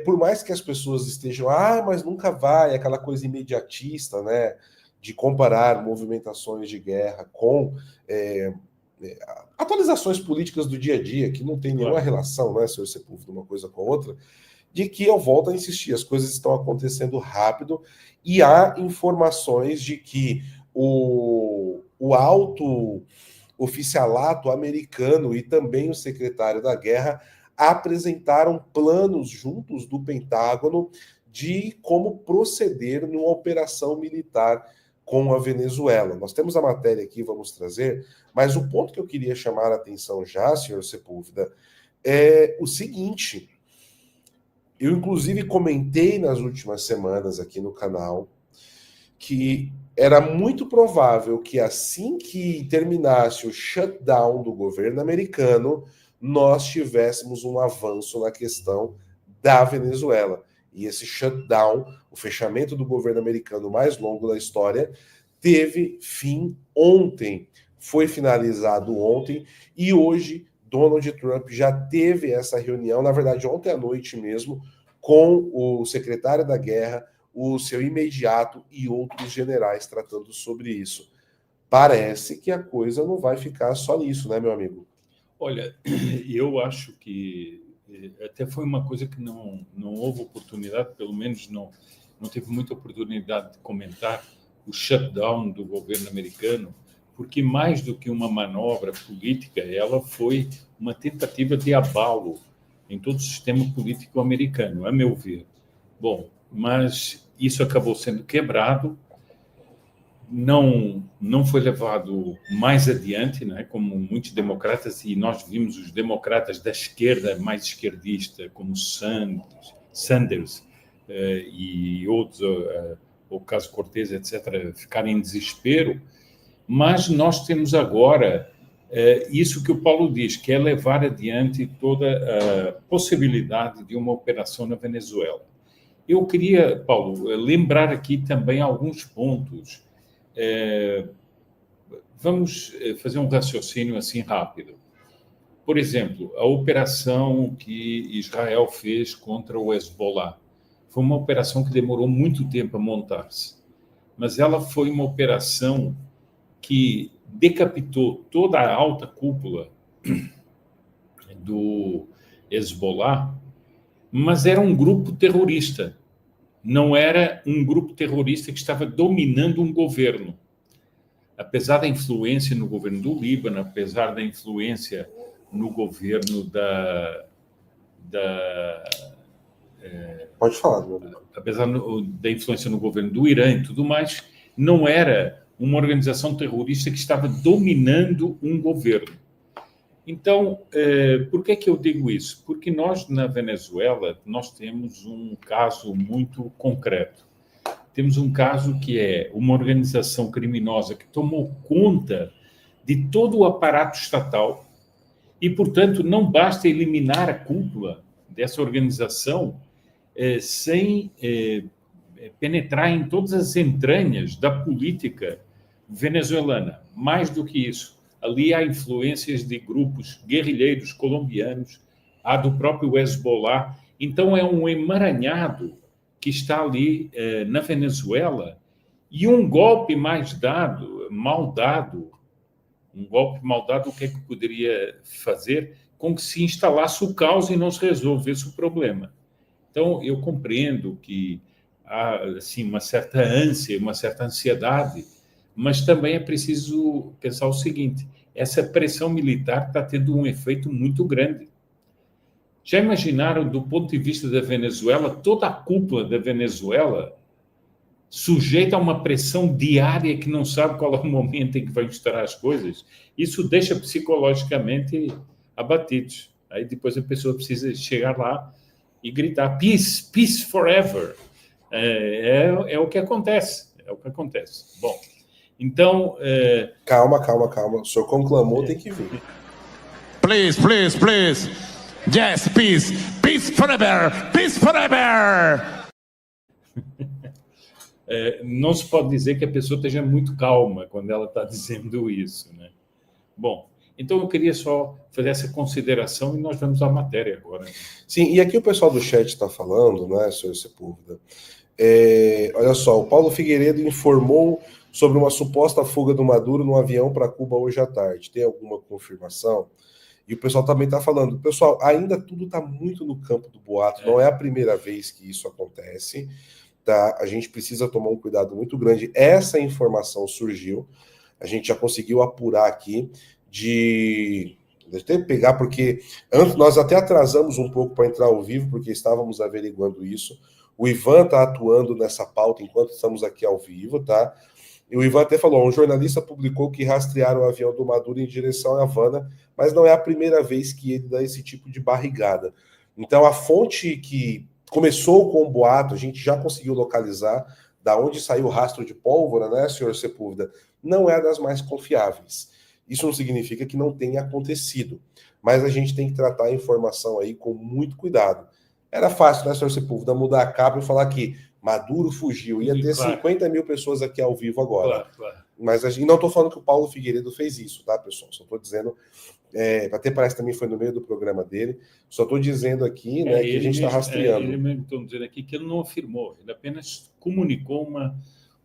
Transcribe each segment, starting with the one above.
Por mais que as pessoas estejam, mas nunca vai, aquela coisa imediatista, né, de comparar movimentações de guerra com atualizações políticas do dia a dia, que não tem nenhuma relação, né, senhor Sepúlveda, uma coisa com a outra, de que eu volto a insistir, as coisas estão acontecendo rápido e há informações de que o alto oficialato americano e também o secretário da guerra apresentaram planos juntos do Pentágono de como proceder numa operação militar com a Venezuela. Nós temos a matéria aqui, vamos trazer, mas o ponto que eu queria chamar a atenção já, senhor Sepúlveda, é o seguinte: eu inclusive comentei nas últimas semanas aqui no canal que era muito provável que assim que terminasse o shutdown do governo americano, nós tivéssemos um avanço na questão da Venezuela. E esse shutdown, o fechamento do governo americano mais longo da história, teve fim ontem. Foi finalizado ontem e hoje Donald Trump já teve essa reunião, na verdade ontem à noite mesmo, com o secretário da guerra, o seu imediato e outros generais tratando sobre isso. Parece que a coisa não vai ficar só nisso, né, meu amigo? Olha, eu acho que até foi uma coisa que não houve oportunidade, pelo menos não teve muita oportunidade de comentar o shutdown do governo americano, porque mais do que uma manobra política, ela foi uma tentativa de abalo em todo o sistema político americano, a meu ver. Bom, mas isso acabou sendo quebrado, não foi levado mais adiante, né, como muitos democratas, e nós vimos os democratas da esquerda mais esquerdista, como Sanders e outros, o caso Cortez, etc., ficarem em desespero, mas nós temos agora isso que o Paulo diz, que é levar adiante toda a possibilidade de uma operação na Venezuela. Eu queria, Paulo, lembrar aqui também alguns pontos. Vamos fazer um raciocínio assim rápido. Por exemplo, a operação que Israel fez contra o Hezbollah foi uma operação que demorou muito tempo a montar-se, mas ela foi uma operação que decapitou toda a alta cúpula do Hezbollah, mas era um grupo terrorista. Não era um grupo terrorista que estava dominando um governo. Apesar da influência no governo do Líbano, apesar da influência no governo Pode falar, meu amigo. Apesar da influência no governo do Irã e tudo mais, não era uma organização terrorista que estava dominando um governo. Então, por que eu digo isso? Porque nós, na Venezuela, nós temos um caso muito concreto. Temos um caso que é uma organização criminosa que tomou conta de todo o aparato estatal e, portanto, não basta eliminar a cúpula dessa organização sem penetrar em todas as entranhas da política venezuelana. Mais do que isso, ali há influências de grupos guerrilheiros colombianos, há do próprio Hezbollah. Então, é um emaranhado que está ali na Venezuela e um golpe mal dado, o que é que poderia fazer com que se instalasse o caos e não se resolvesse o problema. Então, eu compreendo que há assim, uma certa ânsia, uma certa ansiedade, mas também é preciso pensar o seguinte: essa pressão militar está tendo um efeito muito grande. Já imaginaram, do ponto de vista da Venezuela, toda a cúpula da Venezuela sujeita a uma pressão diária que não sabe qual é o momento em que vai estourar as coisas? Isso deixa psicologicamente abatidos. Aí depois a pessoa precisa chegar lá e gritar peace, peace forever. É o que acontece. É o que acontece. Bom, então... Calma. O senhor conclamou, tem que vir. Please. Yes, peace. Peace forever. Peace forever. Não se pode dizer que a pessoa esteja muito calma quando ela está dizendo isso, né? Bom, Então, eu queria só fazer essa consideração e nós vamos à matéria agora. Sim, e aqui o pessoal do chat está falando, né, senhor Sepúlveda? Olha só, o Paulo Figueiredo informou sobre uma suposta fuga do Maduro no avião para Cuba hoje à tarde. Tem alguma confirmação? E o pessoal também está falando. Pessoal, ainda tudo está muito no campo do boato. Não é a primeira vez que isso acontece. Tá? A gente precisa tomar um cuidado muito grande. Essa informação surgiu. A gente já conseguiu apurar aqui Deixa eu pegar, porque antes nós até atrasamos um pouco para entrar ao vivo, porque estávamos averiguando isso. O Ivan está atuando nessa pauta enquanto estamos aqui ao vivo, tá? E o Ivan até falou, um jornalista publicou que rastrearam o avião do Maduro em direção a Havana, mas não é a primeira vez que ele dá esse tipo de barrigada. Então, a fonte que começou com o boato, a gente já conseguiu localizar da onde saiu o rastro de pólvora, né, senhor Sepúlveda, não é das mais confiáveis. Isso não significa que não tenha acontecido, mas a gente tem que tratar a informação aí com muito cuidado. Era fácil, né, senhor Sepúlveda, mudar a capa e falar que Maduro fugiu. Ia ter 50 mil pessoas aqui ao vivo agora. Claro. Mas a gente, não estou falando que o Paulo Figueiredo fez isso, tá, pessoal? Só estou dizendo, até parece que também foi no meio do programa dele, só estou dizendo aqui, né, que a gente está rastreando. Ele mesmo está dizendo aqui que ele não afirmou, ele apenas comunicou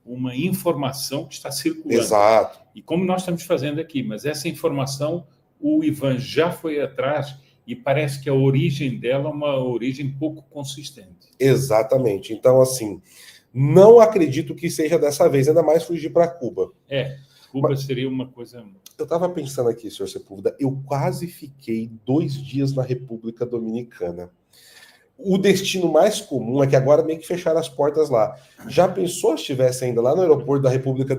uma informação que está circulando. Exato. E como nós estamos fazendo aqui, mas essa informação, o Ivan já foi atrás e parece que a origem dela é uma origem pouco consistente. Exatamente. Então, assim, não acredito que seja dessa vez, ainda mais fugir para Cuba. Cuba seria uma coisa... Eu estava pensando aqui, senhor Sepúlveda, eu quase fiquei 2 dias na República Dominicana. O destino mais comum é que agora meio que fecharam as portas lá. Já pensou se estivesse ainda lá no aeroporto da República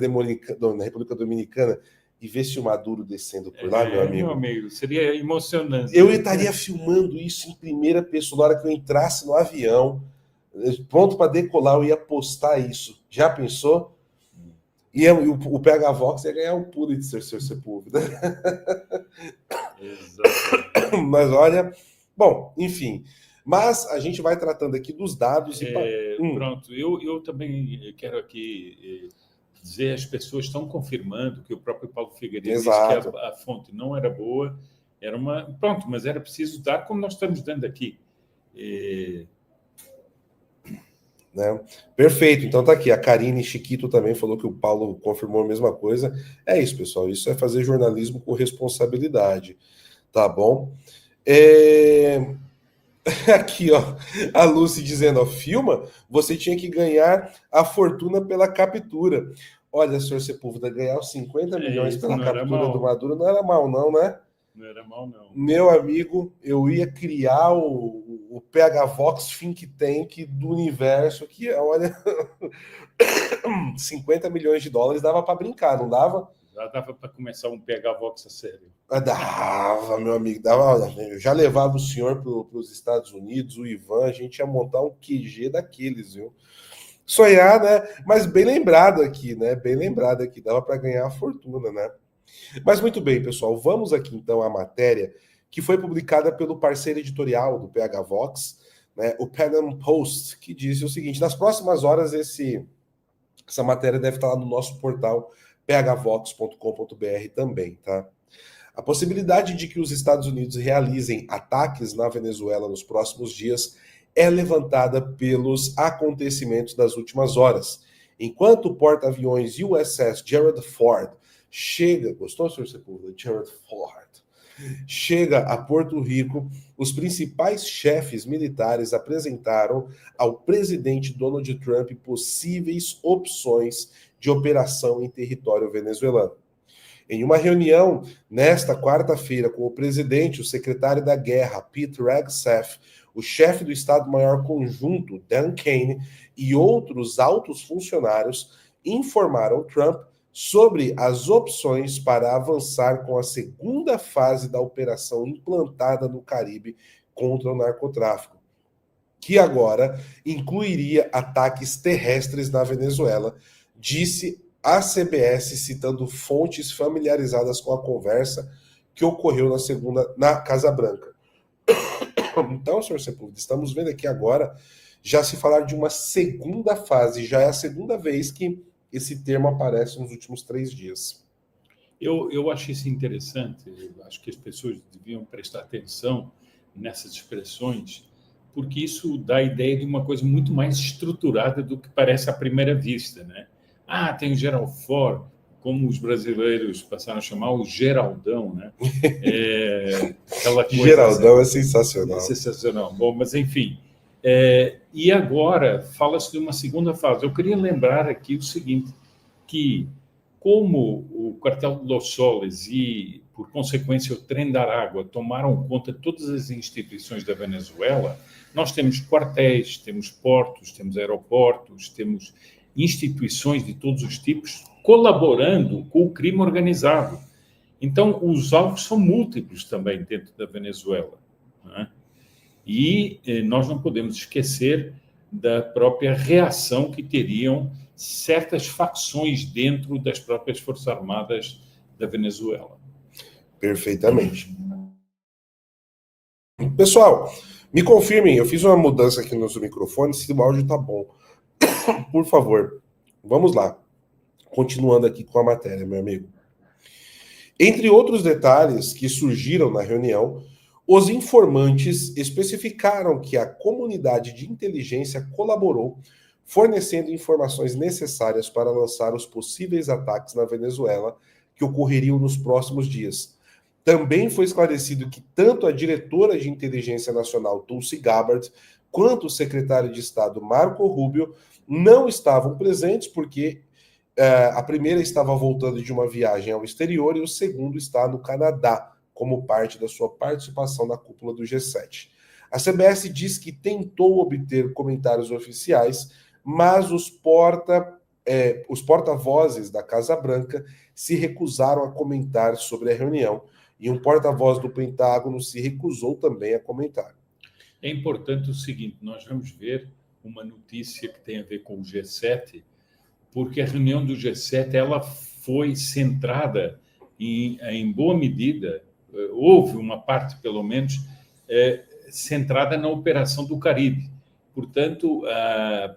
Dominicana e ver se o Maduro descendo por lá, meu amigo? Meu amigo, seria emocionante. Eu estaria filmando isso em primeira pessoa. Na hora que eu entrasse no avião, pronto para decolar, eu ia postar isso. Já pensou? E o PH Vox ia ganhar um Pulitzer, senhor Sepúlveda. Exato. Mas olha, bom, enfim... Mas a gente vai tratando aqui dos dados. Pronto, eu também quero aqui dizer, as pessoas estão confirmando que o próprio Paulo Figueiredo disse que a fonte não era boa, era uma... Pronto, mas era preciso dar como nós estamos dando aqui. Né? Perfeito, então tá aqui. A Karine Chiquito também falou que o Paulo confirmou a mesma coisa. É isso, pessoal, isso é fazer jornalismo com responsabilidade, tá bom? Aqui, ó, a Lucy dizendo, ó, filma, você tinha que ganhar a fortuna pela captura. Olha, senhor Sepúlveda, ganhar os 50 milhões pela captura do Maduro não era mal, não, né? Não era mal, não. Meu amigo, eu ia criar o PH Vox Think Tank do universo, que, olha, 50 milhões de dólares dava para brincar, não dava? Já dava para começar um PH Vox a sério. Dava, meu amigo, dava. Eu já levava o senhor para os Estados Unidos, o Ivan, a gente ia montar um QG daqueles, viu? Sonhar, né? Mas bem lembrado aqui, né? Bem lembrado aqui, dava para ganhar a fortuna, né? Mas muito bem, pessoal, vamos aqui então à matéria que foi publicada pelo parceiro editorial do PH Vox, né? O Pan Post, que disse o seguinte: nas próximas horas essa matéria deve estar lá no nosso portal phvox.com.br também, tá? A possibilidade de que os Estados Unidos realizem ataques na Venezuela nos próximos dias é levantada pelos acontecimentos das últimas horas. Enquanto o porta-aviões USS Gerald Ford chega... Gostou, senhor Sepúlveda? Gerald Ford. Chega a Porto Rico, os principais chefes militares apresentaram ao presidente Donald Trump possíveis opções de operação em território venezuelano. Em uma reunião nesta quarta-feira com o presidente, o secretário da Guerra, Pete Hegseth, o chefe do Estado-Maior Conjunto, Dan Kane, e outros altos funcionários informaram Trump sobre as opções para avançar com a segunda fase da operação implantada no Caribe contra o narcotráfico, que agora incluiria ataques terrestres na Venezuela, disse a CBS, citando fontes familiarizadas com a conversa que ocorreu na Casa Branca. Então, senhor Sepúlveda, estamos vendo aqui agora já se falar de uma segunda fase, já é a segunda vez que esse termo aparece nos últimos 3 dias. Eu acho isso interessante, eu acho que as pessoas deviam prestar atenção nessas expressões, porque isso dá a ideia de uma coisa muito mais estruturada do que parece à primeira vista, né? Ah, tem o Gerald Ford, como os brasileiros passaram a chamar o Geraldão, né? Aquela coisa, Geraldão assim, é sensacional. é sensacional. Bom, mas enfim. E agora fala-se de uma segunda fase. Eu queria lembrar aqui o seguinte, que como o Cartel de Los Soles e, por consequência, o Trem da Aragua tomaram conta de todas as instituições da Venezuela, nós temos quartéis, temos portos, temos aeroportos, temos instituições de todos os tipos colaborando com o crime organizado. Então, os alvos são múltiplos também dentro da Venezuela, né? E nós não podemos esquecer da própria reação que teriam certas facções dentro das próprias Forças Armadas da Venezuela. Perfeitamente. Pessoal, me confirmem, eu fiz uma mudança aqui nos microfones, se o áudio tá bom. Por favor, vamos lá. Continuando aqui com a matéria, meu amigo. Entre outros detalhes que surgiram na reunião, os informantes especificaram que a comunidade de inteligência colaborou, fornecendo informações necessárias para lançar os possíveis ataques na Venezuela que ocorreriam nos próximos dias. Também foi esclarecido que tanto a diretora de inteligência nacional, Tulsi Gabbard, quanto o secretário de Estado, Marco Rubio, não estavam presentes porque a primeira estava voltando de uma viagem ao exterior e o segundo está no Canadá, como parte da sua participação na cúpula do G7. A CBS diz que tentou obter comentários oficiais, mas os porta-vozes da Casa Branca se recusaram a comentar sobre a reunião, e um porta-voz do Pentágono se recusou também a comentar. É importante o seguinte, nós vamos ver uma notícia que tem a ver com o G7, porque a reunião do G7 ela foi centrada em boa medida, houve uma parte, pelo menos, centrada na Operação do Caribe. Portanto, a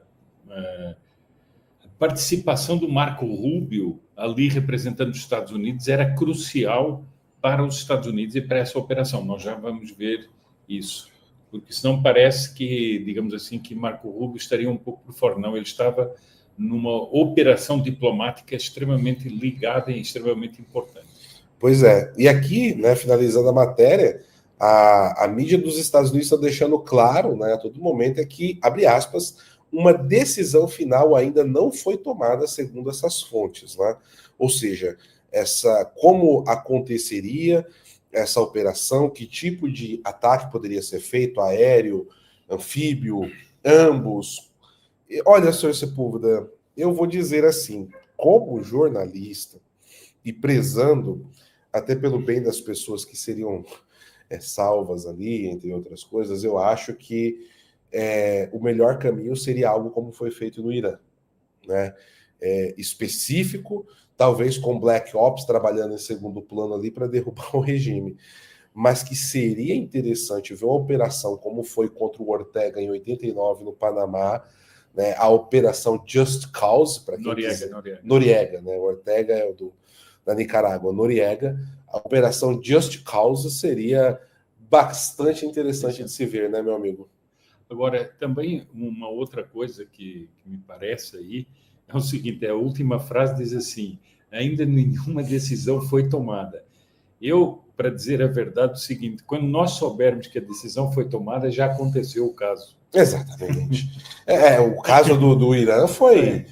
participação do Marco Rubio, ali representando os Estados Unidos, era crucial para os Estados Unidos e para essa operação. Nós já vamos ver isso. Porque senão parece que, digamos assim, que Marco Rubio estaria um pouco por fora. Não, ele estava numa operação diplomática extremamente ligada e extremamente importante. Pois é. E aqui, né, finalizando a matéria, a mídia dos Estados Unidos está deixando claro, né, a todo momento, é que, abre aspas, uma decisão final ainda não foi tomada segundo essas fontes, né? Ou seja, como aconteceria essa operação, que tipo de ataque poderia ser feito, aéreo, anfíbio, ambos. Olha, senhor Sepúlveda, eu vou dizer assim, como jornalista, e prezando até pelo bem das pessoas que seriam salvas ali, entre outras coisas, eu acho que o melhor caminho seria algo como foi feito no Irã, né? Específico, talvez com Black Ops trabalhando em segundo plano ali para derrubar o regime, mas que seria interessante ver uma operação como foi contra o Ortega em 89 no Panamá, né? A operação Just Cause, para quem Noriega, né? O Ortega é o da Nicarágua, Noriega. A operação Just Cause seria bastante interessante de se ver, né, meu amigo? Agora, também uma outra coisa que me parece aí é o seguinte, a última frase diz assim, ainda nenhuma decisão foi tomada. Eu, para dizer a verdade, é o seguinte, quando nós soubermos que a decisão foi tomada, já aconteceu o caso. Exatamente. O caso do Irã foi